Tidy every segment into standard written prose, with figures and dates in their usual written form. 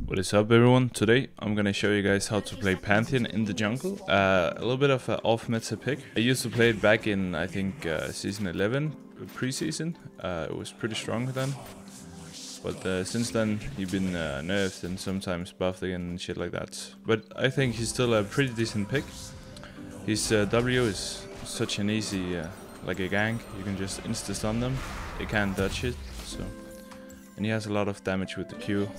What is up everyone? Today I'm gonna show you guys how to play Pantheon in the jungle. A little bit of an off-meta pick. I used to play it back in, I think, season 11, pre-season. It was pretty strong then. But since then, he's been nerfed and sometimes buffed again and shit like that. But I think he's still a pretty decent pick. His W is such an easy, like a gank. You can just insta-stun them. They can't dodge it, so... And he has a lot of damage with the Q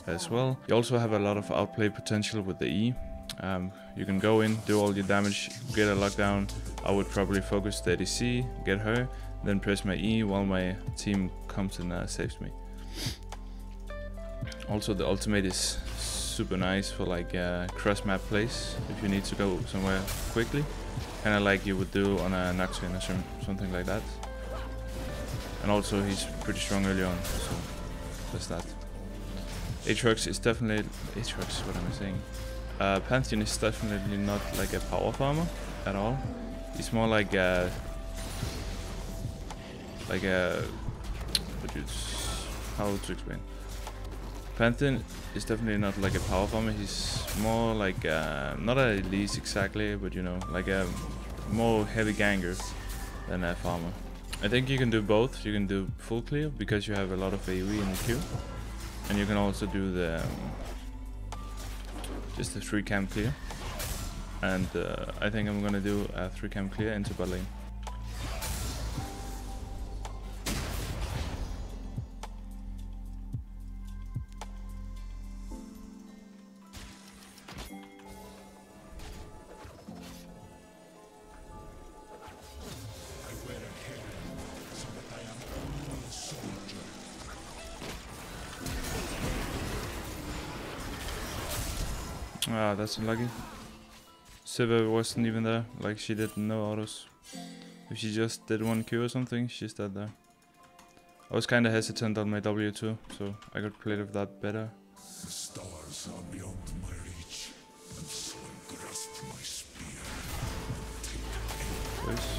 as well. You also have a lot of outplay potential with the E. You can go in, do all your damage, get a lockdown. I would probably focus the ADC, get her, then press my E while my team comes and saves me. Also the ultimate is super nice for like cross map plays if you need to go somewhere quickly. Kinda like you would do on a Nocturne or something like that. And also he's pretty strong early on, so that's that. Aatrox is definitely... Aatrox, what am I saying? Pantheon is definitely not like a power farmer at all. He's more like a... how to explain? Pantheon is definitely not like a power farmer. He's more like not a elite exactly, but you know, like a more heavy ganger than a farmer. I think you can do both. You can do full clear because you have a lot of AoE in the Q, and you can also do the just the 3 camp clear. And I think I'm gonna do a 3 camp clear into bot lane. Ah, that's unlucky. Siva wasn't even there, like she did no autos. If she just did 1 Q or something, she's dead there. I was kinda hesitant on my W too, so I could play with that better. The stars are beyond my reach, and so grasp my spear. Please.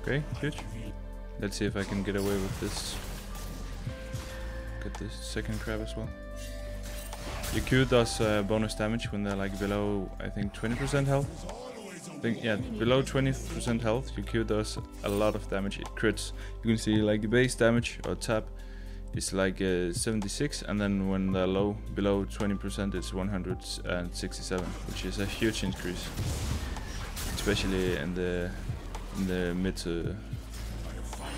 Okay, huge. Let's see if I can get away with this. Get this second crab as well. Your Q does bonus damage when they're like below, I think, 20% health. I think, yeah, below 20% health, your Q does a lot of damage. It crits. You can see like the base damage or tap is like 76, and then when they're low, below 20%, it's 167, which is a huge increase, especially in the mid to,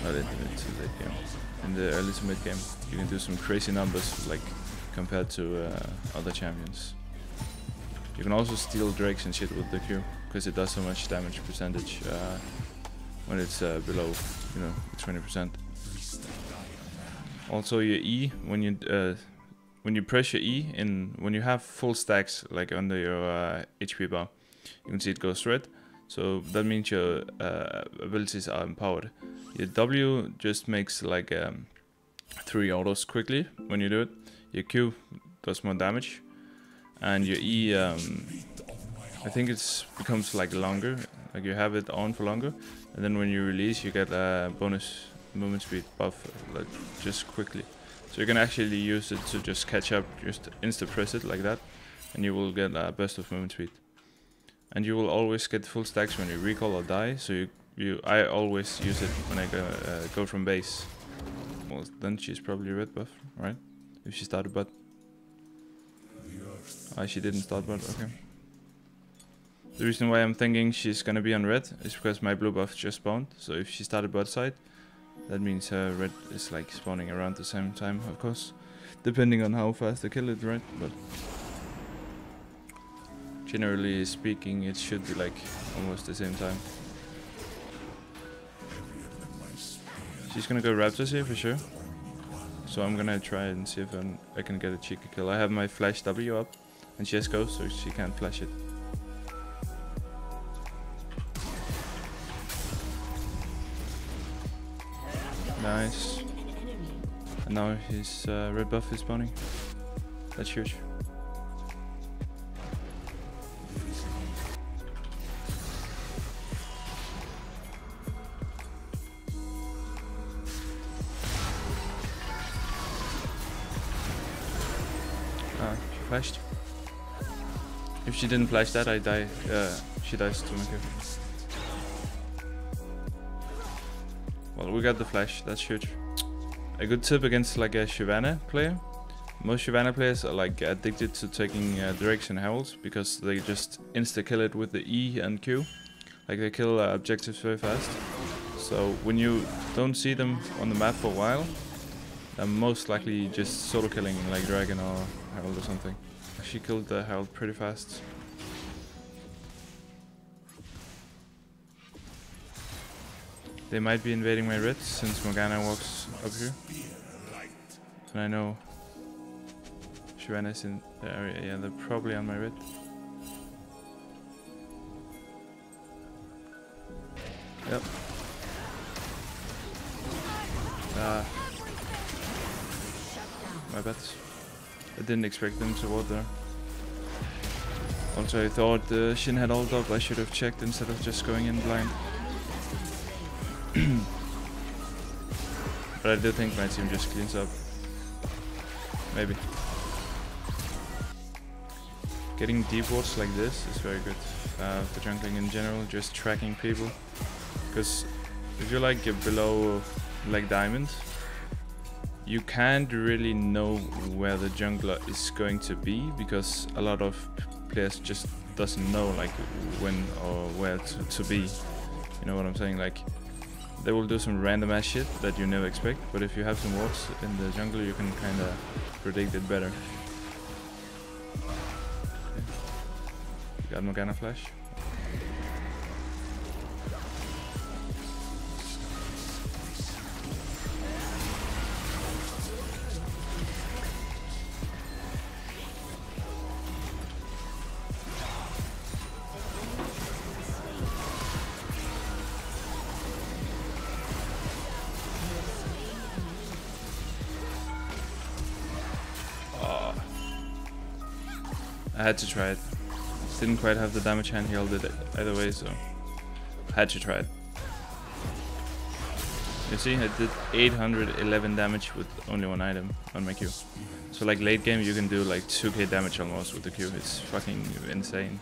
not in the mid to late game, in the early to mid game. You can do some crazy numbers like compared to other champions. You can also steal drakes and shit with the Q because it does so much damage percentage when it's below, you know, 20%. Also your E, when you press your E in, when you have full stacks like under your HP bar, you can see it goes red. So that means your abilities are empowered. Your W just makes like 3 autos quickly when you do it. Your Q does more damage, and your E, I think it becomes like longer. Like you have it on for longer, and then when you release, you get a bonus movement speed buff, like just quickly. So you can actually use it to just catch up, just insta press it like that, and you will get a burst of movement speed. And you will always get full stacks when you recall or die, so I always use it when I go from base. Well, then she's probably red buff, right? If she started bot. Ah, she didn't start bot, okay. The reason why I'm thinking she's gonna be on red is because my blue buff just spawned, so if she started bot side, that means her red is like spawning around the same time, of course. Depending on how fast they kill it, right? But generally speaking, it should be like almost the same time. She's gonna go Raptors here for sure. So I'm gonna try and see if I can get a cheeky kill. I have my flash W up and she has ghost, so she can't flash it. Nice. Now his red buff is spawning. That's huge. She flashed. If she didn't flash that, I die. She dies to my Q. Well, we got the flash. That's huge. A good tip against like a Shyvana player. Most Shyvana players are like addicted to taking Drakes and Heralds because they just insta kill it with the E and Q. Like they kill objectives very fast. So when you don't see them on the map for a while, they're most likely just solo killing like Dragon or Herald or something. She killed the Herald pretty fast. They might be invading my red since Morgana walks up here. And I know Shyvana's in the area. Yeah, they're probably on my red. Yep. My bad. I didn't expect them to ward there. Also, I thought Shin had ult up. I should have checked instead of just going in blind. But I do think my team just cleans up. Maybe. Getting deep wards like this is very good for jungling in general, just tracking people. Because if you're like below like diamond, you can't really know where the jungler is going to be because a lot of players just doesn't know like when or where to be. You know what I'm saying? Like they will do some random ass shit that you never expect, but if you have some wards in the jungle, you can kind of predict it better. Okay. Got Morgana flash. I had to try it. Didn't quite have the damage hand healed it either way, so had to try it. You see, I did 811 damage with only one item on my Q. So like late game you can do like 2k damage almost with the Q. It's fucking insane.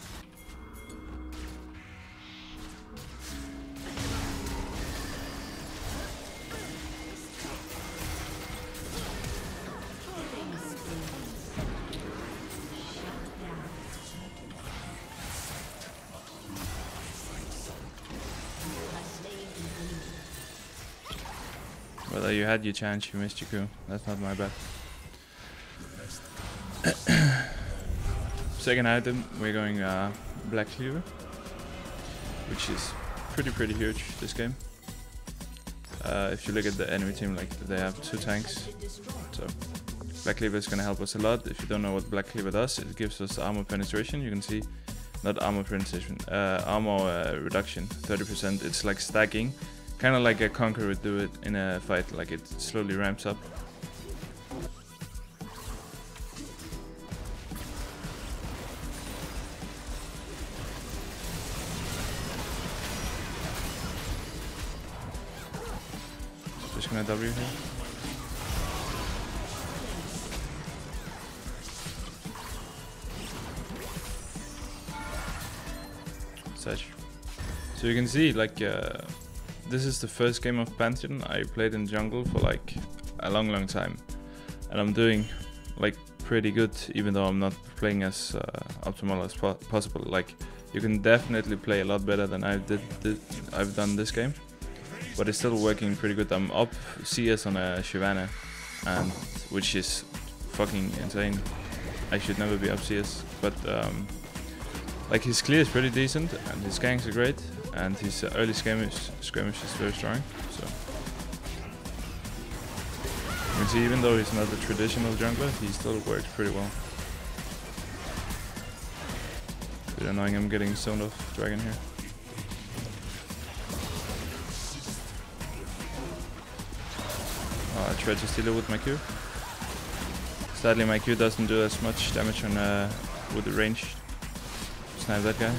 Well, you had your chance, you missed your Q. That's not my bad. Second item, we're going Black Cleaver, which is pretty huge this game. If you look at the enemy team, like they have 2 tanks, so Black Cleaver is gonna help us a lot. If you don't know what Black Cleaver does, it gives us armor penetration. You can see, not armor penetration, armor reduction, 30%. It's like stacking. Kind of like a Conqueror would do it in a fight, like it slowly ramps up. Just gonna W here. Such. So you can see, like, this is the first game of Pantheon I played in jungle for like a long time, and I'm doing like pretty good, even though I'm not playing as optimal as possible. Like you can definitely play a lot better than I've done this game, but it's still working pretty good. I'm up CS on a Shyvana, and which is fucking insane. I should never be up CS, but like his clear is pretty decent, and his ganks are great. And his early skirmish is very strong, so you can see even though he's not a traditional jungler, he still works pretty well. Bit annoying I'm getting zoned off Dragon here. Oh, try to steal it with my Q. Sadly, my Q doesn't do as much damage on with the range. Snipe that guy.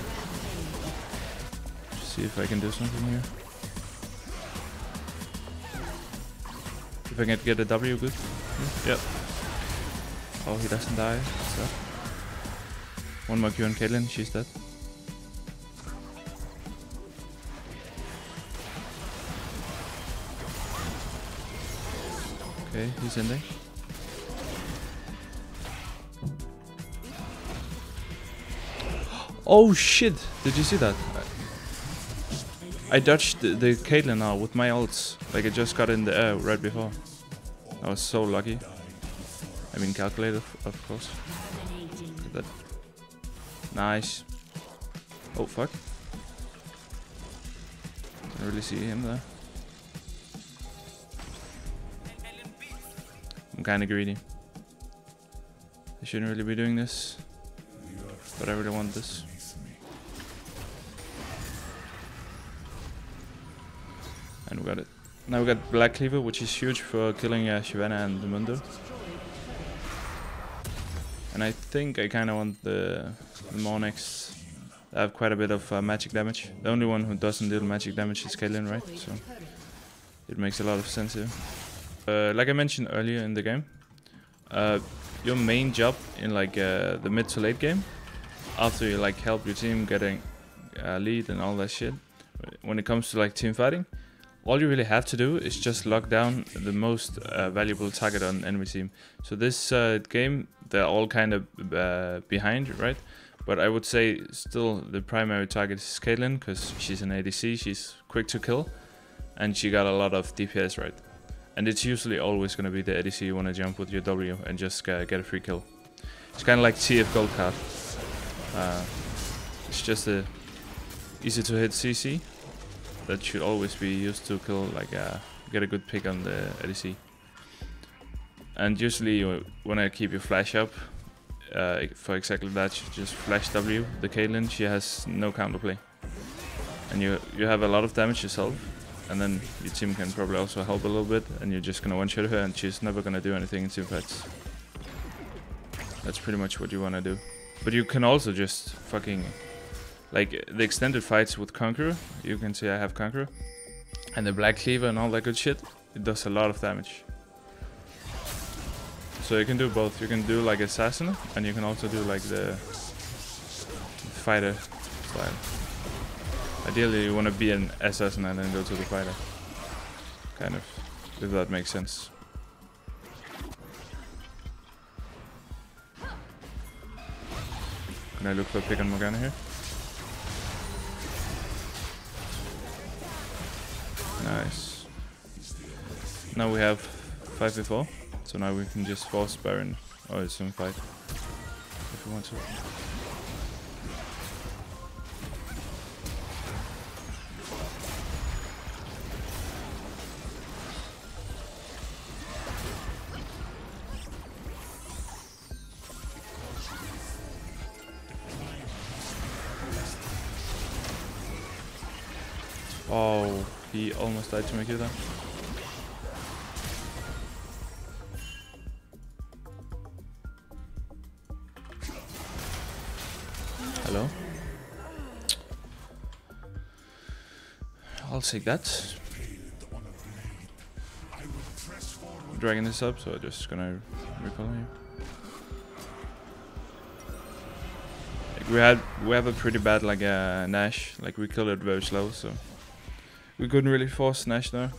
See if I can do something here. If I can get a W, good. Yep. Oh, he doesn't die. What's that? One more Q on Caitlyn, she's dead. Okay, he's in there. Oh shit! Did you see that? I dodged the Caitlyn now with my ults. Like I just got in the air right before. I was so lucky. I mean calculated, of course. Look at that. Nice. Oh fuck. Can't really see him there. I'm kinda greedy. I shouldn't really be doing this. But I really want this. And we got it. Now we got Black Cleaver, which is huge for killing Shyvana and the Mundo. And I think I kinda want the Monix. I have quite a bit of magic damage. The only one who doesn't deal magic damage is Caitlyn, right? So it makes a lot of sense here. Like I mentioned earlier in the game, your main job in like the mid to late game, after you like help your team getting lead and all that shit, when it comes to like team fighting, all you really have to do is just lock down the most valuable target on enemy team. So this game, they're all kind of behind, right? But I would say still the primary target is Caitlyn, because she's an ADC, she's quick to kill, and she got a lot of DPS, right? And it's usually always going to be the ADC you want to jump with your W and just get a free kill. It's kind of like TF gold card. It's just a easy to hit CC that should always be used to kill, like get a good pick on the ADC. And usually you want to keep your flash up for exactly that. Just flash W the Caitlyn. She has no counterplay, and you have a lot of damage yourself, and then your team can probably also help a little bit, and you're just gonna one-shot her, and she's never gonna do anything in team fights. That's pretty much what you wanna do. But you can also just fucking, like the extended fights with Conqueror, you can see I have Conqueror, and the Black Cleaver and all that good shit, it does a lot of damage. So you can do both. You can do like Assassin, and you can also do like the fighter style. Ideally you want to be an Assassin and then go to the fighter. Kind of, if that makes sense. Can I look for a pick on Morgana here? Nice. Now we have 5v4, so now we can just force Baron or some fight if we want to. Oh, he almost died to make it there. Hello? I'll take that. Dragging this up, so I'm just gonna recall here. Like we have a pretty bad like Nash, like we killed it very slow, so we couldn't really force Nash there.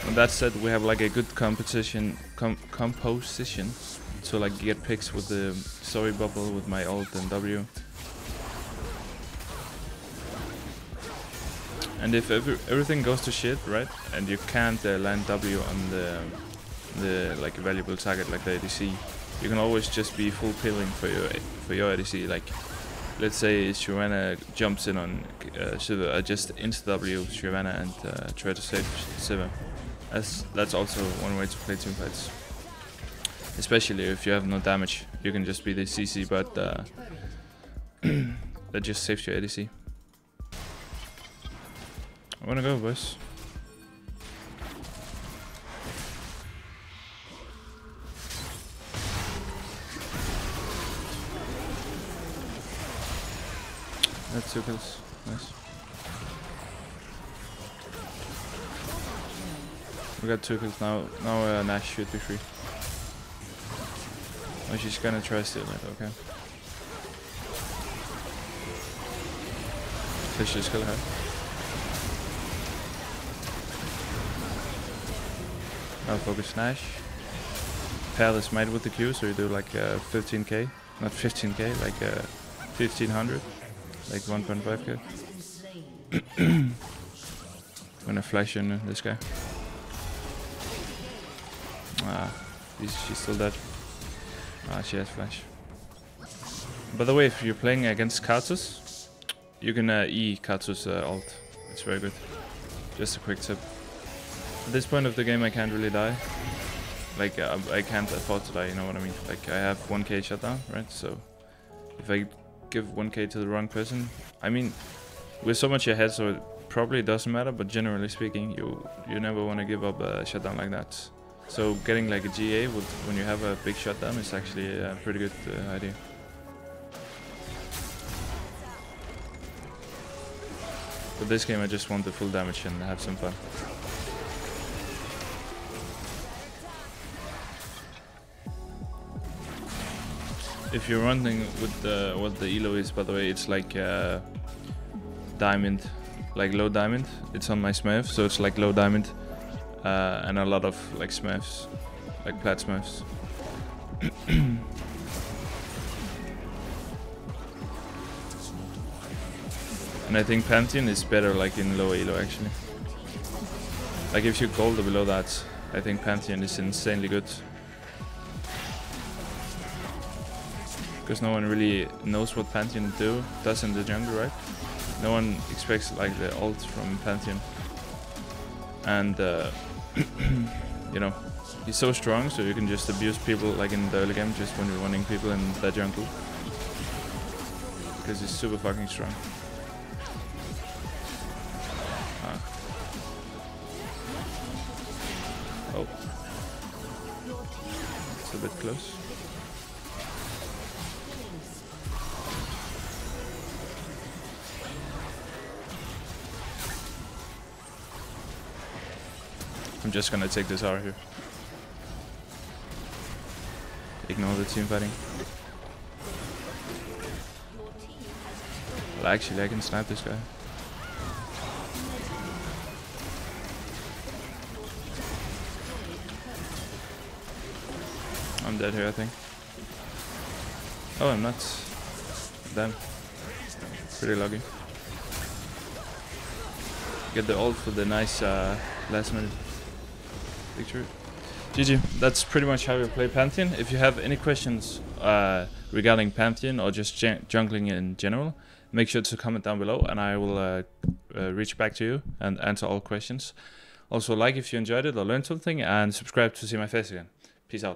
And that said, we have like a good composition to like get picks with the story bubble with my ult and W. And if everything goes to shit, right, and you can't land W on the like valuable target like the ADC, you can always just be full peeling for your ADC. Like, let's say Shyvana jumps in on Shiva, just insta-W Shyvana and try to save Shiva. That's also one way to play teamfights. Especially if you have no damage, you can just be the CC, but that just saves your ADC. I wanna go, boys. That's 2 kills. Nice. We got 2 kills now. Now Nash should be free. Oh, she's gonna try to steal it. Okay. Let's just kill her. Now focus Nash. Pair the smite with the Q, so you do like 15k. Not 15k, like 1500. Like 1.5k. I'm gonna flash in this guy. Ah, she's still dead. Ah, she has flash. By the way, if you're playing against Karthus, you can E Karthus ult. It's very good. Just a quick tip. At this point of the game I can't really die. Like, I can't afford to die, you know what I mean? Like, I have 1k shutdown, right? So, if I give 1k to the wrong person, I mean, we're so much ahead, so it probably doesn't matter, but generally speaking, you never want to give up a shutdown like that. So, getting like a GA when you have a big shutdown is actually a pretty good idea. For this game, I just want the full damage and have some fun. If you're running with what the elo is, by the way, it's like diamond, like low diamond. It's on my smurf, so it's like low diamond, and a lot of like smurfs, like plat smurfs. And I think Pantheon is better like in low elo actually. Like if you gold or below that, I think Pantheon is insanely good. Because no one really knows what Pantheon does in the jungle, right? No one expects like the ult from Pantheon. And you know, he's so strong, so you can just abuse people like in the early game just when you're running people in the jungle. Because he's super fucking strong. Oh. It's a bit close. I'm just gonna take this hour here. Ignore the team fighting. Well, actually, I can snipe this guy. I'm dead here, I think. Oh, I'm not. Damn. Pretty lucky. Get the ult for the nice last minute victory. GG. That's pretty much how we play Pantheon. If you have any questions regarding Pantheon or just jungling in general, make sure to comment down below and I will reach back to you and answer all questions. Also, like if you enjoyed it or learned something, and subscribe to see my face again. Peace out.